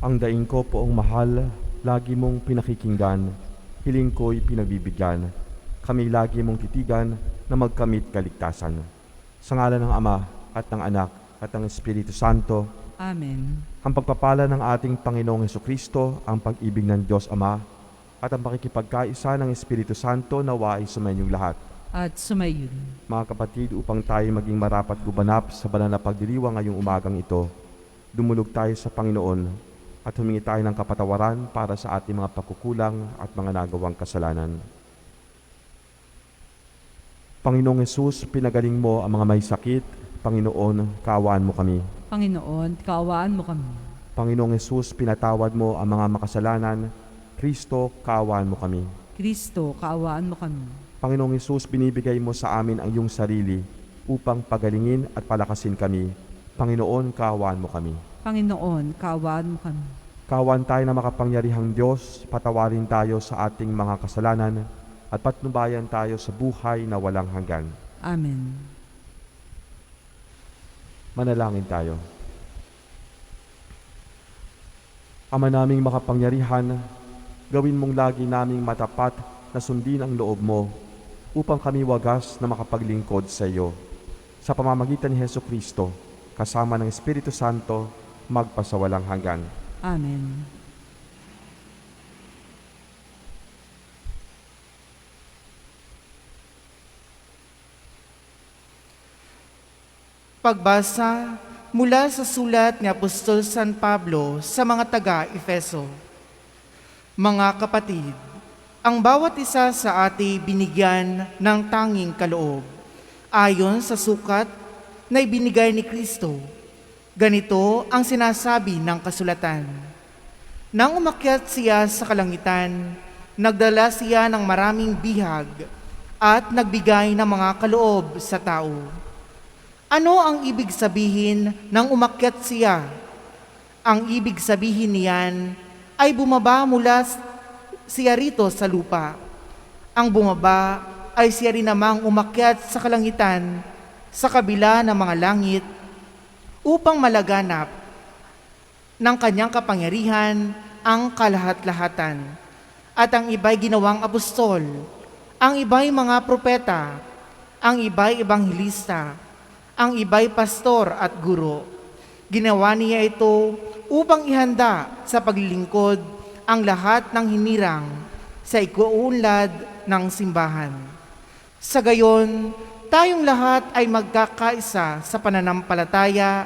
Ang daing ko poong mahal, lagi mong pinakikinggan, hiling ko'y pinagbibigyan. Kami lagi mong titigan na magkamit kaligtasan. Sa ngalan ng Ama at ng Anak at ng Espiritu Santo, Amen. ang pagpapala ng ating Panginoong Hesukristo, ang pag-ibig ng Diyos Ama, at ang pakikipagkaisa ng Espiritu Santo nawa ay sumainyong lahat. At sumayon. Mga kapatid, upang tayo maging marapat gumanap sa banal na pagdiriwang ngayong umagang ito, dumulog tayo sa Panginoon at humingi tayo ng kapatawaran para sa ating mga pagkukulang at mga nagawang kasalanan. Panginoong Hesus, pinagaling mo ang mga may sakit. Panginoon, kaawaan mo kami. Panginoon, kaawaan mo kami. Panginoong Hesus, pinatawad mo ang mga makasalanan. Kristo, kaawaan mo kami. Kristo, kaawaan mo kami. Panginoong Hesus, binibigay mo sa amin ang iyong sarili upang pagalingin at palakasin kami. Panginoon, kaawaan mo kami. Panginoon, kaawaan mo kami. Kaawaan tayo na makapangyarihang Diyos, patawarin tayo sa ating mga kasalanan at patnubayan tayo sa buhay na walang hanggan. Amen. Manalangin tayo. Ama naming makapangyarihan, gawin mong lagi naming matapat na sundin ang loob mo upang kami wagas na makapaglingkod sa iyo. Sa pamamagitan ni Hesukristo, kasama ng Espiritu Santo, magpasawalang hanggan. Amen. Pagbasa mula sa sulat ni Apostol San Pablo sa mga taga-Efeso. Mga kapatid, ang bawat isa sa atin binigyan ng tanging kaloob, ayon sa sukat na ibinigay ni Kristo. Ganito ang sinasabi ng kasulatan. Nang umakyat siya sa kalangitan, nagdala siya ng maraming bihag at nagbigay ng mga kaloob sa tao. Ano ang ibig sabihin ng umakyat siya? Ang ibig sabihin niyan ay bumaba mula siya rito sa lupa. Ang bumaba ay siya rin namang umakyat sa kalangitan sa kabila ng mga langit upang malaganap ng kanyang kapangyarihan ang kalahat-lahatan. At ang iba'y ginawang apostol, ang iba'y mga propeta, ang iba'y ebanghilista, ang iba'y pastor at guro. Ginawa niya ito upang ihanda sa paglilingkod ang lahat ng hinirang sa ikuunlad ng simbahan. Sa gayon, tayong lahat ay magkakaisa sa pananampalataya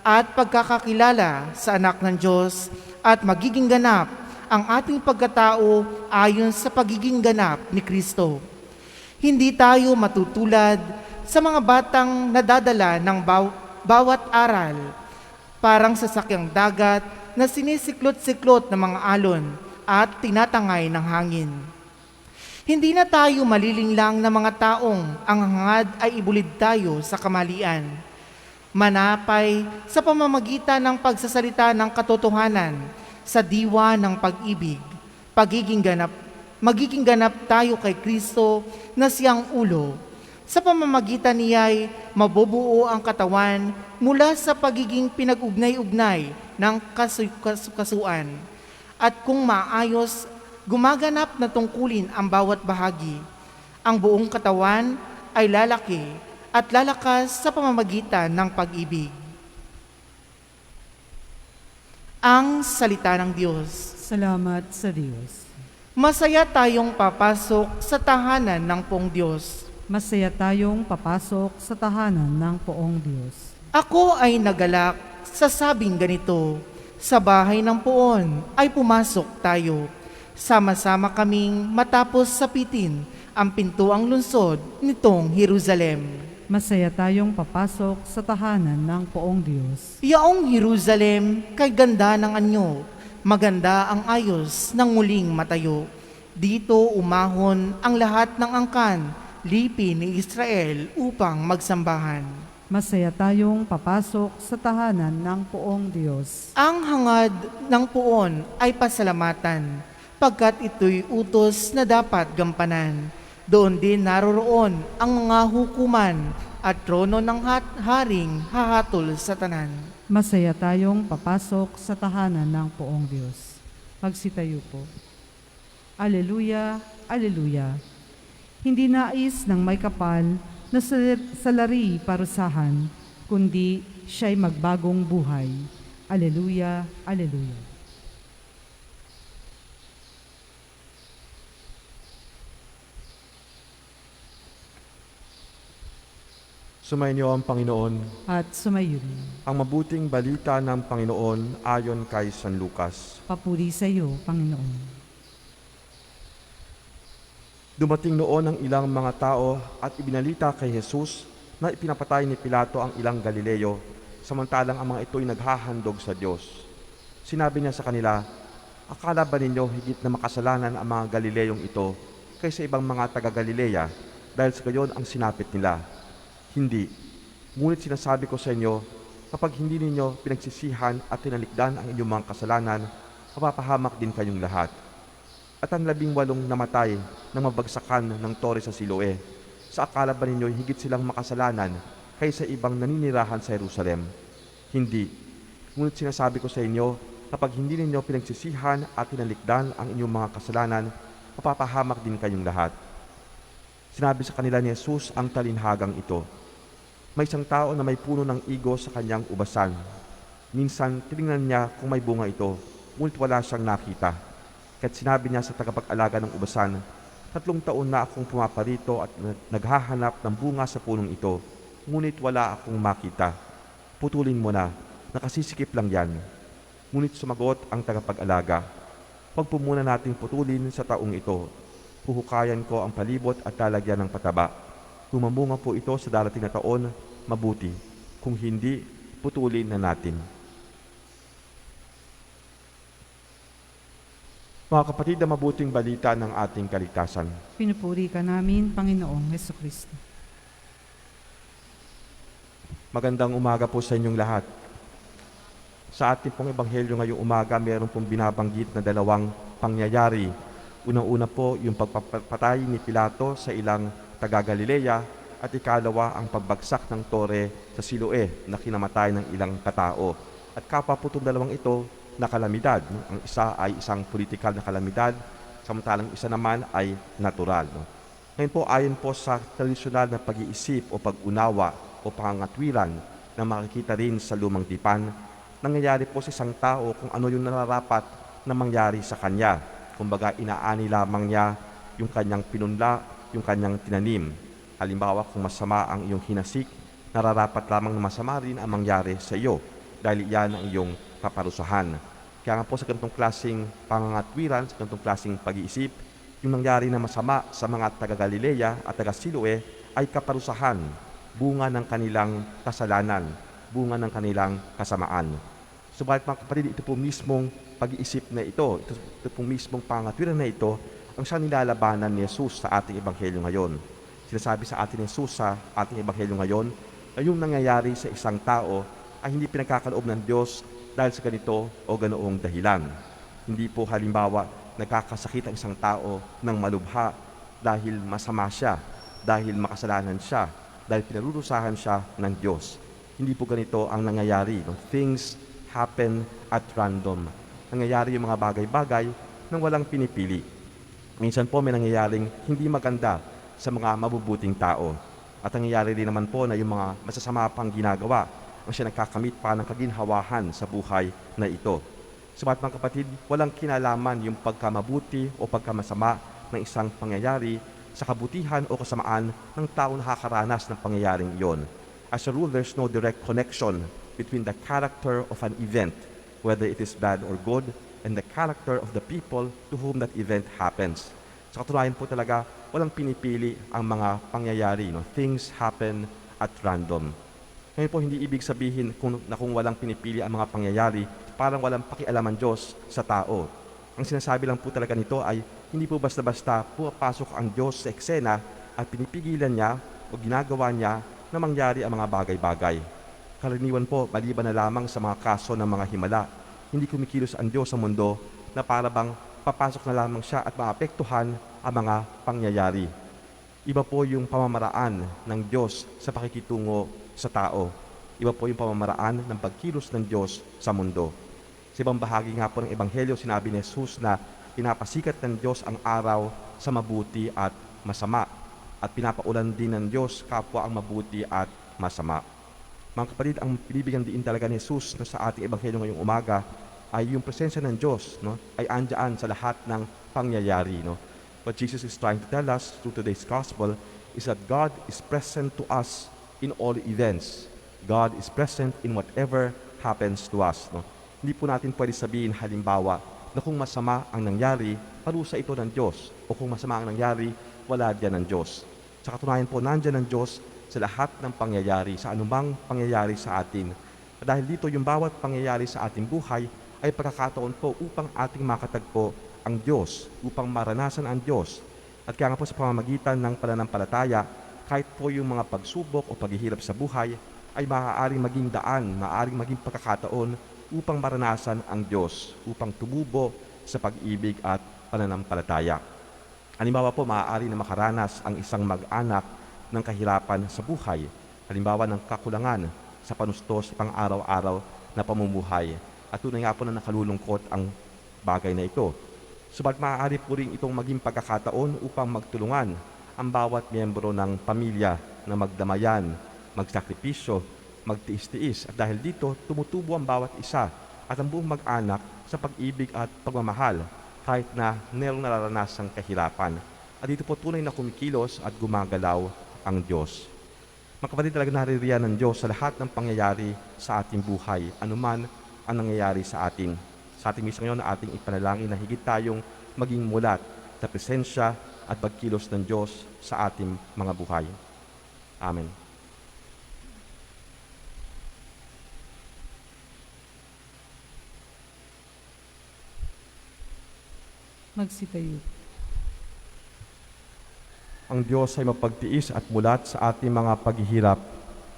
at pagkakakilala sa anak ng Diyos at magiging ganap ang ating pagkatao ayon sa pagiging ganap ni Kristo. Hindi tayo matutulad sa mga batang nadadala ng bawat aral, parang sasakyang dagat na sinisiklot-siklot ng mga alon at tinatangay ng hangin. Hindi na tayo malilinglang na mga taong ang hangad ay ibulid tayo sa kamalian. Manapay sa pamamagitan ng pagsasalita ng katotohanan sa diwa ng pag-ibig, magiging ganap tayo kay Kristo na siyang ulo. Sa pamamagitan niya'y mabubuo ang katawan mula sa pagiging pinag-ugnay-ugnay ng kasuan. At kung maayos, gumaganap na tungkulin ang bawat bahagi. Ang buong katawan ay lalaki at lalakas sa pamamagitan ng pag-ibig. Ang salita ng Diyos. Salamat sa Diyos. Masaya tayong papasok sa tahanan ng Poong Diyos. Masaya tayong papasok sa tahanan ng Poong Diyos. Ako ay nagalak sa sabing ganito, sa bahay ng Poon ay pumasok tayo. Sama-sama kaming matapos sapitin ang pintuang lungsod nitong Jerusalem. Masaya tayong papasok sa tahanan ng Poong Diyos. Yaong Jerusalem, kay ganda ng anyo, maganda ang ayos ng muling matayo. Dito umahon ang lahat ng angkan, lipi ni Israel upang magsambahan. Masaya tayong papasok sa tahanan ng Poong Diyos. Ang hangad ng Poon ay pasalamatan, pagkat ito'y utos na dapat gampanan. Doon din naroroon ang mga hukuman at trono ng haring hahatol sa tanan. Masaya tayong papasok sa tahanan ng poong Diyos. Magsitayo po. Aleluya, aleluya. Hindi nais ng may kapal na salari parusahan, kundi siya'y magbagong buhay. Aleluya, aleluya. Sumainyo ang Panginoon. At sumayon. Ang mabuting balita ng Panginoon ayon kay San Lucas. Papuri sa iyo, Panginoon. Dumating noon ang ilang mga tao at ibinalita kay Jesus na ipinapatay ni Pilato ang ilang Galileo, samantalang ang mga ito'y naghahandog sa Diyos. Sinabi niya sa kanila, akala ba ninyo higit na makasalanan ang mga Galileyong ito kaysa ibang mga taga-Galilea dahil sa gayon ang sinapit nila? Hindi. Ngunit sinasabi ko sa inyo, kapag hindi ninyo pinagsisihan at tinalikdan ang inyong mga kasalanan, mapapahamak din kayong lahat. At ang 18 namatay nang mabagsakan ng tore sa Siloe, sa akala ba ninyo higit silang makasalanan kaysa ibang naninirahan sa Jerusalem? Hindi. Ngunit sinasabi ko sa inyo, kapag hindi ninyo pinagsisihan at tinalikdan ang inyong mga kasalanan, mapapahamak din kayong lahat. Sinabi sa kanila ni Jesus ang talinhagang ito. May isang tao na may puno ng igo sa kanyang ubasan. Minsan, tinignan niya kung may bunga ito, ngunit wala siyang nakita. Kaya't sinabi niya sa tagapag-alaga ng ubasan, 3 taon na akong pumaparito at naghahanap ng bunga sa punong ito, ngunit wala akong makita. Putulin mo na, nakasisikip lang yan. Ngunit sumagot ang tagapag-alaga, huwag po muna nating putulin sa taong ito. Huhukayan ko ang palibot at lalagyan ng pataba. Kung mamunga po ito sa darating na taon, mabuti. Kung hindi, putulin na natin. Mga kapatid, na mabuting balita ng ating kaligtasan. Pinupuri ka namin, Panginoong Hesukristo. Magandang umaga po sa inyong lahat. Sa ating pong ebanghelyo ngayong umaga, mayroon pong binabanggit na 2 pangyayari. Unang-una po yung pagpapatay ni Pilato sa ilang taga-Galilea at ikalawa ang pagbagsak ng tore sa Siloe na kinamatay ng ilang katao. At kapwa po itong dalawang ito na kalamidad. No? Ang isa ay isang politikal na kalamidad, samantalang isa naman ay natural. No? Ngayon po, ayon po sa tradisyonal na pag-iisip o pag-unawa o pangangatwiran na makikita rin sa lumang tipan, nangyayari po sa isang tao kung ano yung nararapat na mangyari sa kanya. Kumbaga, inaani lamang niya yung kanyang pinunla, yung kanyang tinanim. Halimbawa, kung masama ang iyong hinasik, nararapat lamang na masama rin ang mangyari sa iyo dahil iyan ang iyong kaparusahan. Kaya nga po sa ganitong klaseng pangangatwiran, sa ganitong klaseng pag-iisip, yung nangyari na masama sa mga taga-Galilea at taga-Siloe ay kaparusahan, bunga ng kanilang kasalanan, bunga ng kanilang kasamaan. Subalit mga kapatid, ito po mismong pag-iisip na ito pong mismong pangangatwiran na ito, ang siyang nilalabanan ni Jesus sa ating ebanghelyo ngayon. Sinasabi sa atin ni Jesus sa ating ebanghelyo ngayon na yung nangyayari sa isang tao ay hindi pinagkakaloob ng Diyos dahil sa ganito o ganoong dahilan. Hindi po halimbawa nagkakasakit ang isang tao ng malubha dahil masama siya, dahil makasalanan siya, dahil pinarurusahan siya ng Diyos. Hindi po ganito ang nangyayari. No? Things happen at random. Nangyayari yung mga bagay-bagay nang walang pinipili. Minsan po may nangyayaring hindi maganda sa mga mabubuting tao. At nangyayari rin naman po na yung mga masasama pang ginagawa ang siya nagkakamit pa ng kaginhawahan sa buhay na ito. Subalit mga kapatid, walang kinalaman yung pagkamabuti o pagkamasama ng isang pangyayari sa kabutihan o kasamaan ng tao na nakakaranas ng pangyayaring iyon. As a rule, there's no direct connection between the character of an event, whether it is bad or good, and the character of the people to whom that event happens. Sa katunayan po talaga, walang pinipili ang mga pangyayari. No? Things happen at random. Ngayon po, hindi ibig sabihin kung walang pinipili ang mga pangyayari, parang walang pakialaman Diyos sa tao. Ang sinasabi lang po talaga nito ay hindi po basta-basta pumapasok ang Diyos sa eksena at pinipigilan niya o ginagawa niya na mangyari ang mga bagay-bagay. Karaniwan po, maliban na lamang sa mga kaso ng mga himala, hindi kumikilos ang Diyos sa mundo na para bang papasok na lamang siya at maapektuhan ang mga pangyayari. Iba po yung pamamaraan ng Diyos sa pakikitungo sa tao. Iba po yung pamamaraan ng pagkilos ng Diyos sa mundo. Sa ibang bahagi nga po ng Ebanghelyo, sinabi ni Jesus na pinapasikat ng Diyos ang araw sa mabuti at masama at pinapaulan din ng Diyos kapwa ang mabuti at masama. Mga kapatid, ang binibigyan din talaga ni Jesus no, sa ating Ebanghelyo ngayong umaga ay yung presensya ng Diyos, no, ay andyan sa lahat ng pangyayari. No. What Jesus is trying to tell us through today's gospel is that God is present to us in all events. God is present in whatever happens to us. No. Hindi po natin pwede sabihin halimbawa na kung masama ang nangyari, parusa ito ng Diyos. O kung masama ang nangyari, wala diyan ng Diyos. Sa katunayan po, nandyan ng Diyos sa lahat ng pangyayari, sa anumang pangyayari sa atin. At dahil dito, yung bawat pangyayari sa ating buhay ay pagkakataon po upang ating makatagpo ang Diyos, upang maranasan ang Diyos. At kaya nga po sa pamamagitan ng pananampalataya, kahit po yung mga pagsubok o paghihirap sa buhay, ay maaaring maging daan, maaaring maging pagkakataon upang maranasan ang Diyos, upang tumubo sa pag-ibig at pananampalataya. Halimbawa po, maaari na makaranas ang isang mag-anak ng kahirapan sa buhay, halimbawa ng kakulangan sa panustos pang-araw-araw na pamumuhay. At tunay nga po na nakalulungkot ang bagay na ito. Subalit maaari po rin itong maging pagkakataon upang magtulungan ang bawat miyembro ng pamilya na magdamayan, magsakripisyo, magtiis-tiis. At dahil dito, tumutubo ang bawat isa at ang buong mag-anak sa pag-ibig at pagmamahal kahit na merong nararanasang kahirapan. At dito po tunay na kumikilos at gumagalaw ang Diyos. Mga kapatid, talaga naririyan ng Diyos sa lahat ng pangyayari sa ating buhay, anuman ang nangyayari sa atin. Sa ating misa ngayon na ating ipanalangin na higit tayong maging mulat sa presensya at pagkilos ng Diyos sa ating mga buhay. Amen. Magsitayo. Ang Diyos ay mapagtiis at mulat sa ating mga paghihirap.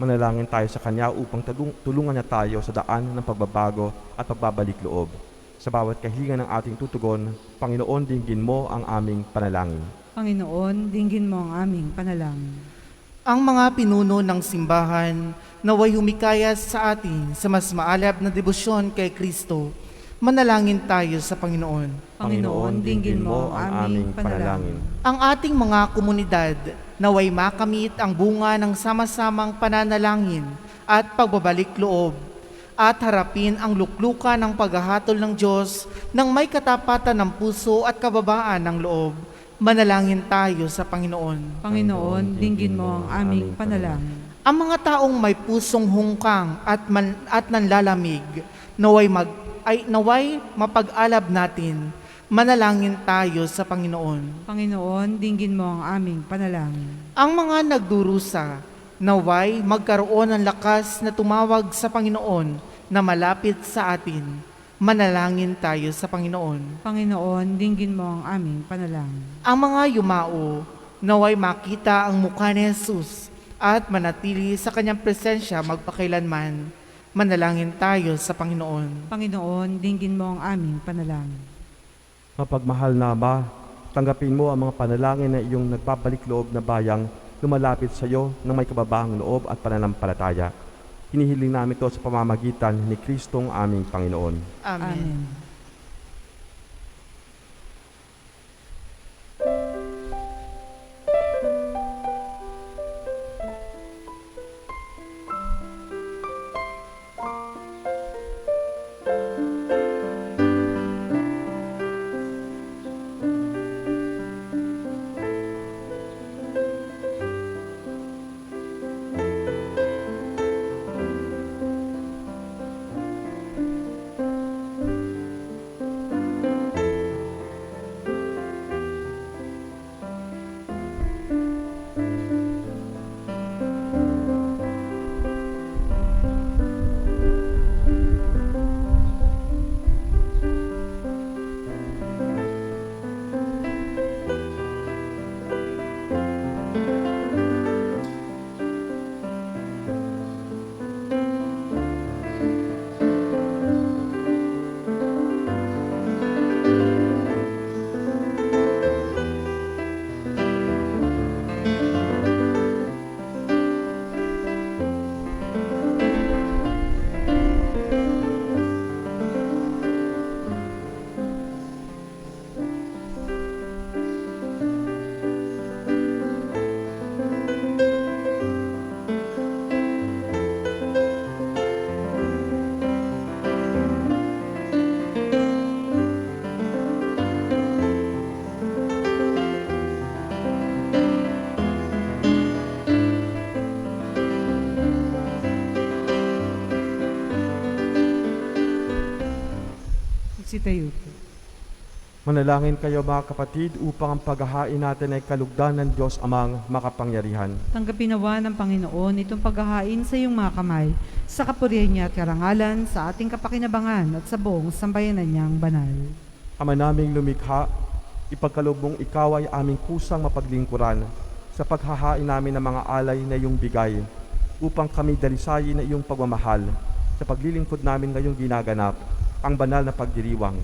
Manalangin tayo sa Kanya upang tulungan niya tayo sa daan ng pagbabago at pagbabalik loob. Sa bawat kahilingan ng ating tutugon, Panginoon, dinggin mo ang aming panalangin. Panginoon, dinggin mo ang aming panalangin. Ang mga pinuno ng simbahan naway humikayat sa atin sa mas maalab na debosyon kay Kristo. Manalangin tayo sa Panginoon. Panginoon, dinggin mo ang aming panalangin. Ang ating mga komunidad naway makamit ang bunga ng sama-samang pananalangin at pagbabalik loob at harapin ang luklukan ng paghahatol ng Diyos ng may katapatan ng puso at kababaan ng loob. Manalangin tayo sa Panginoon. Panginoon, dinggin mo ang aming panalangin. Ang mga taong may pusong hungkang at nanlalamig naway mapag-alab natin. Manalangin tayo sa Panginoon. Panginoon, dinggin mo ang aming panalangin. Ang mga nagdurusa, naway magkaroon ng lakas na tumawag sa Panginoon na malapit sa atin. Manalangin tayo sa Panginoon. Panginoon, dinggin mo ang aming panalangin. Ang mga yumao, naway makita ang mukha ni Jesus at manatili sa kanyang presensya magpakailanman. Manalangin tayo sa Panginoon. Panginoon, dinggin mo ang aming panalangin. Mapagmahal na Ama, tanggapin mo ang mga panalangin na iyong nagbabalik loob na bayang lumalapit sa iyo ng may kababahang loob at pananampalataya. Hinihiling namin ito sa pamamagitan ni Kristong aming Panginoon. Amen. Amen. Itayo po. Manalangin kayo mga kapatid upang ang paghahain natin ay kalugdan ng Diyos Amang makapangyarihan. Tanggapin nawa ng Panginoon itong paghahain sa iyong mga kamay, sa kapurihan niya at karangalan, sa ating kapakinabangan at sa buong sambayanan niyang banal. Ama naming lumikha, ipagkaloob mong ikaw ay aming kusang mapaglingkuran sa paghahain namin ng mga alay na iyong bigay upang kami dalisayin na iyong pagmamahal sa paglilingkod namin ngayong ginaganap ang banal na pagdiriwang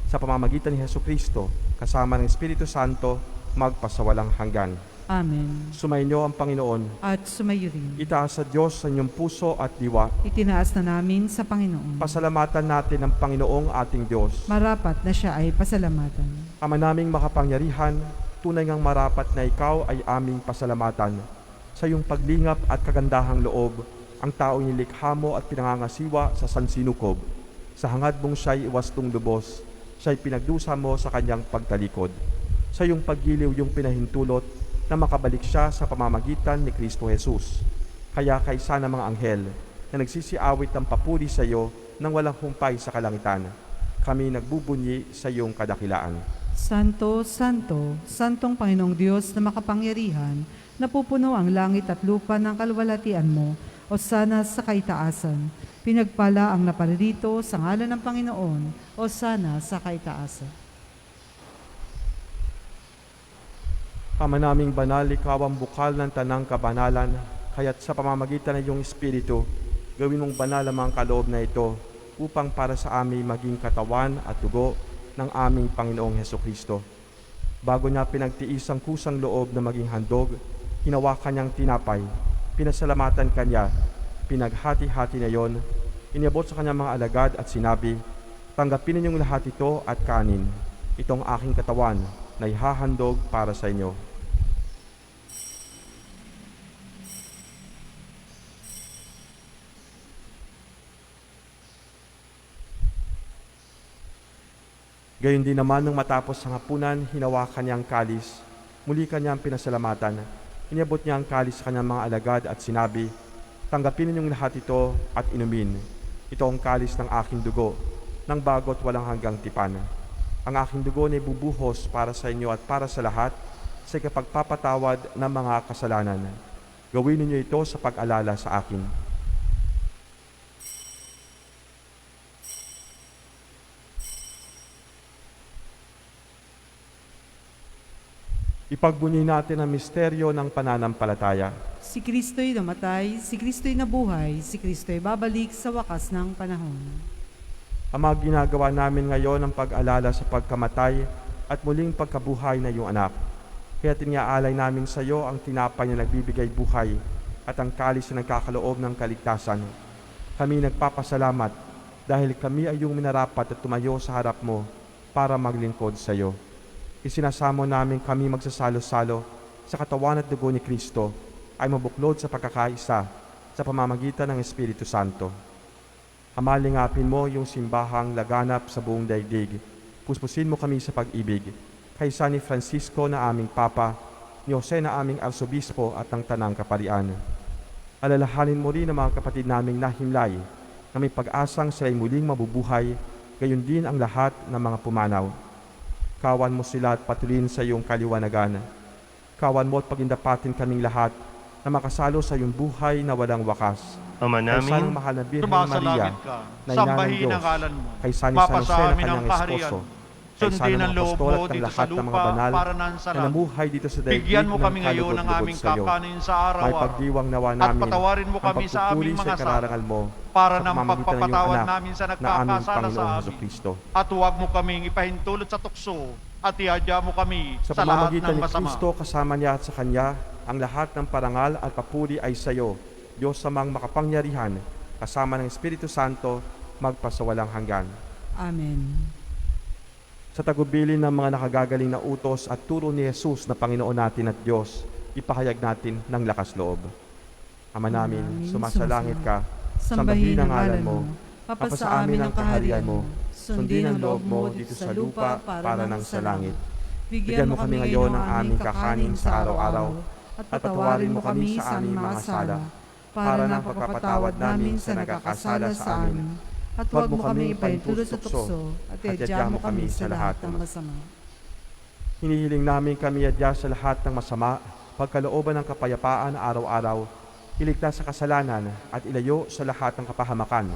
sa pamamagitan ni Hesukristo kasama ng Espiritu Santo magpasawalang hanggan. Amen. Sumainyo ang Panginoon. At sumayo rin. Itaas sa Diyos sa inyong puso at diwa. Itinaas na namin sa Panginoon. Pasalamatan natin ang Panginoong ating Diyos. Marapat na siya ay pasalamatan. Ama naming makapangyarihan, tunay ngang marapat na ikaw ay aming pasalamatan. Sa iyong paglingap at kagandahang loob, ang taong nilikha mo at pinangangasiwa sa sansinukob. Sa hangad mong siya'y iwastong lubos, siya'y pinagdusa mo sa kanyang pagtalikod. Sa iyong paggiliw yung pinahintulot na makabalik siya sa pamamagitan ni Kristo Jesus. Kaya kaysa ng mga anghel na nagsisiawit ng papuri sa iyo nang walang humpay sa kalangitan, kami nagbubunyi sa iyong kadakilaan. Santo, Santo, Santong Panginoong Diyos na makapangyarihan, napupuno ang langit at lupa ng kaluwalhatian mo, o sana sa kaitaasan. Pinagpala ang naparirito sa ngalan ng Panginoon, o sana sa kaitaasan. Ama naming banal, ikaw ang bukal ng tanang kabanalan, kaya't sa pamamagitan ng iyong Espiritu, gawin mong banal ang mga kaloob na ito upang para sa amin maging katawan at dugo ng aming Panginoong Hesukristo. Bago niya pinagtiis ang kusang loob na maging handog, hinawakan niyang tinapay, pinasalamatan kanya, pinaghati-hati na yon, iniabot sa kanyang mga alagad at sinabi, tanggapin ninyong lahat ito at kanin. Itong aking katawan na ihahandog para sa inyo. Gayon din naman nung matapos ang hapunan, hinawakan niya ang kalis. Muli kanyang pinasalamatan. Iniabot niya ang kalis sa kanyang mga alagad at sinabi, tanggapin ninyong lahat ito at inumin. Ito ang kalis ng aking dugo, ng bago't walang hanggang tipan. Ang aking dugo na ibubuhos para sa inyo at para sa lahat sa ikapagpapatawad ng mga kasalanan. Gawin ninyo ito sa pag-alala sa akin. Ipagbunyi natin ang misteryo ng pananampalataya. Si Kristo'y namatay, si Kristo'y nabuhay, si Kristo'y babalik sa wakas ng panahon. Ang mga ginagawa namin ngayon ang pag-alala sa pagkamatay at muling pagkabuhay na iyong anak. Kaya tiniaalay namin sa iyo ang tinapay na nagbibigay buhay at ang kalis na nagkakaloob ng kaligtasan. Kami nagpapasalamat dahil kami ay iyong minarapat at tumayo sa harap mo para maglingkod sa iyo. Isinasamo namin kami magsasalo-salo sa katawan at dugo ni Kristo ay mabuklod sa pagkakaisa sa pamamagitan ng Espiritu Santo. Amalingapin mo yung simbahang laganap sa buong daigdig. Puspusin mo kami sa pag-ibig. Kaysa ni Francisco na aming Papa, ni Jose na aming Arsobispo at ng Tanang Kaparian. Alalahanin mo rin ang mga kapatid naming nahimlay na may pag-asang sila'y muling mabubuhay, gayon din ang lahat ng mga pumanaw. Kawan mo sila at patuloyin sa iyong kaliwanagan. Kawan mo at pagindapatin kaming lahat na makasalo sa iyong buhay na walang wakas. Ama Kaysa namin, ng mahal na Birhen Sumasalangit Maria, ka, na ina ng sambahin Diyos, ang ngalan mo, kaysa ni San Jose na mapasamin ang kanyang kaharian esposo, mo, kaysa sundin ng ang loob apostol mo at ng dito lahat sa ng mga lupa banal para nang sa na langit. namuhay dito sa daigdig Bigyan mo ng kami ngayon ng kalugod-lugod aming sa iyo. kakanin sa May araw-araw pagdiwang nawa at namin patawarin mo ang kami sa pagpupuri aming sa mga ikararangal sala mo para sa nang pamamagitan ng iyong pagpapatawad anak namin sa na aming nagkakasala sa Panginoong amin. Hesukristo. At huwag mo kaming ipahintulot sa tukso at iadya mo kami Sa sa lahat pamamagitan ng ni masama. Kristo kasama niya at sa Kanya, ang lahat ng parangal at papuri ay sa iyo, Diyos samang makapangyarihan, kasama ng Espiritu Santo, magpasawalang hanggan. Amen. Sa tagubilin ng mga nakagagaling na utos at turo ni Jesus na Panginoon natin at Diyos, ipahayag natin ng lakas loob. Ama namin, sumasalangit ka, sambahin ang ngalan mo, papasa amin ang kaharian mo, sundin ang loob mo dito sa lupa para nang sa langit. Bigyan mo kami ngayon ng aming kakanin sa araw-araw, at patawarin mo kami sa aming mga sala, para ng pagpapatawad namin sa nagkakasala sa amin. At huwag mo kami ipahintulot sa tukso, at iadya mo kami sa lahat ng masama. Hinihiling namin kami adya sa lahat ng masama, pagkalooban ng kapayapaan araw-araw, iligtas sa kasalanan at ilayo sa lahat ng kapahamakan,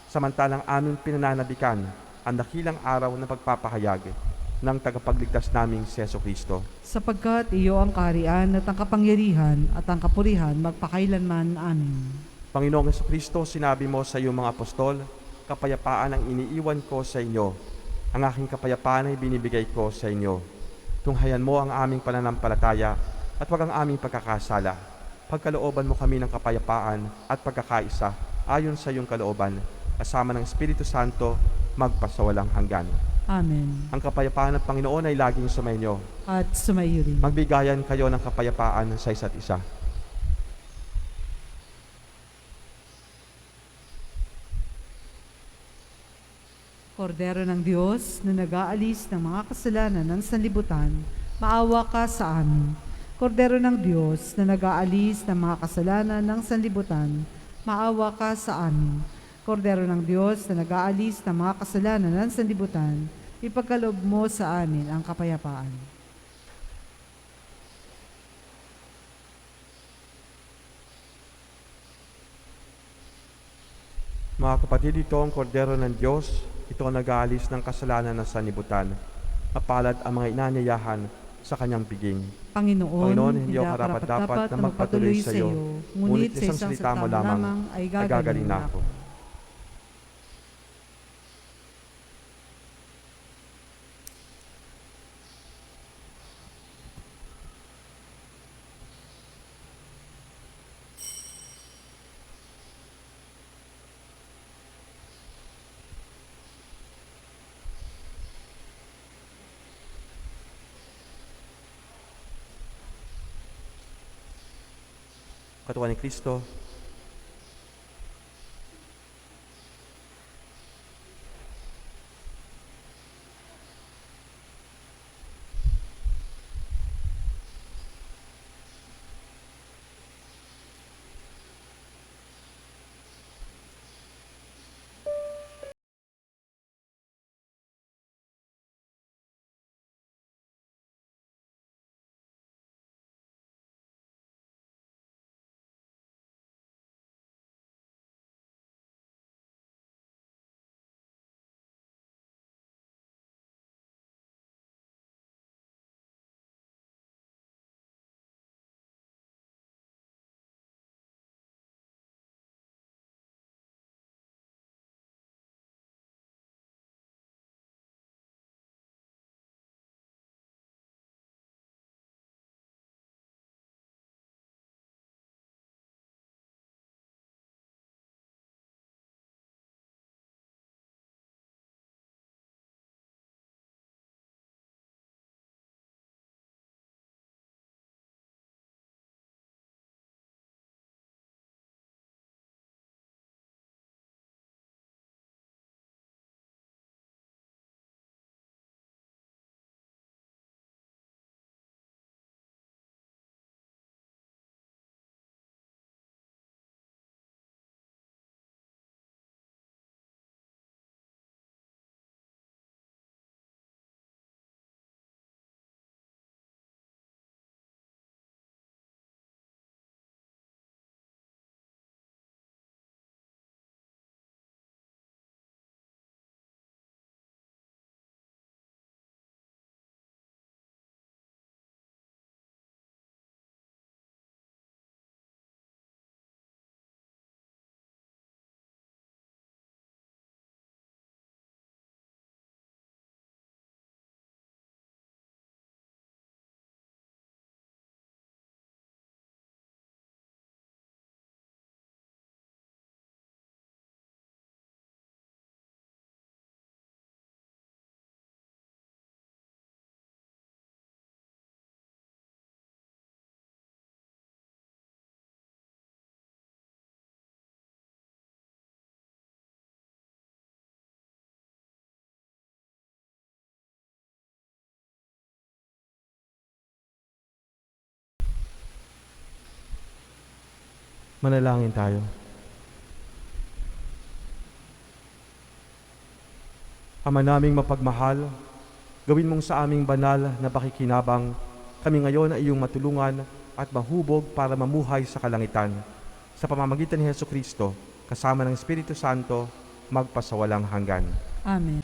samantalang aming pinananabikan ang dakilang araw ng pagpapahayag ng tagapagligtas naming si Jesucristo. Sapagkat iyo ang kaharian at ang kapangyarihan at ang kapurihan magpakailanman. Amen. Panginoong Jesucristo, sinabi mo sa iyong mga apostol, kapayapaan ang iniiwan ko sa inyo. Ang aking kapayapaan ay binibigay ko sa inyo. Tunghayan mo ang aming pananampalataya at huwag ang aming pagkakasala. Pagkalooban mo kami ng kapayapaan at pagkakaisa ayon sa iyong kalooban, kasama ng Espiritu Santo, magpasawalang hanggan. Amen. Ang kapayapaan ng Panginoon ay laging sumainyo. At sumaiyo rin. Magbigayan kayo ng kapayapaan sa isa't isa. Kordero ng Diyos na nag-aalis ng mga kasalanan ng sanlibutan, maawa ka sa amin. Kordero ng Diyos na nag-aalis ng mga kasalanan ng sanlibutan, maawa ka sa amin. Kordero ng Diyos na nag-aalis ng mga kasalanan ng sanlibutan, ipagkaloob mo sa amin ang kapayapaan. Mga kapatid, ito ang kordero ng Diyos. Ito ang nag-aalis ng kasalanan ng sanlibutan. Mapalad ang mga inanyayahan sa kanyang piging. Panginoon, hindi ako karapat-dapat na magpatuloy sa iyo, ngunit sa isang salita mo lamang ay gagaling na ako. Katawan ni Kristo, manalangin tayo. Ama naming mapagmahal, gawin mong sa aming banal na pakikinabang, kami ngayon ay iyong matulungan at mahubog para mamuhay sa kalangitan. Sa pamamagitan ni Hesukristo, kasama ng Espiritu Santo, magpasawalang hanggan. Amen.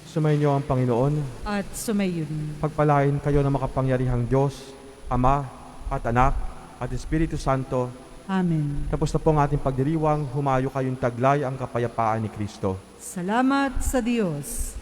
Sumainyo ang Panginoon, At sumayon. pagpalain kayo ng makapangyarihang Diyos, Ama at Anak at Espiritu Santo. Amen. Tapos na po ang ating pagdiriwang, humayo kayong taglay ang kapayapaan ni Kristo. Salamat sa Diyos.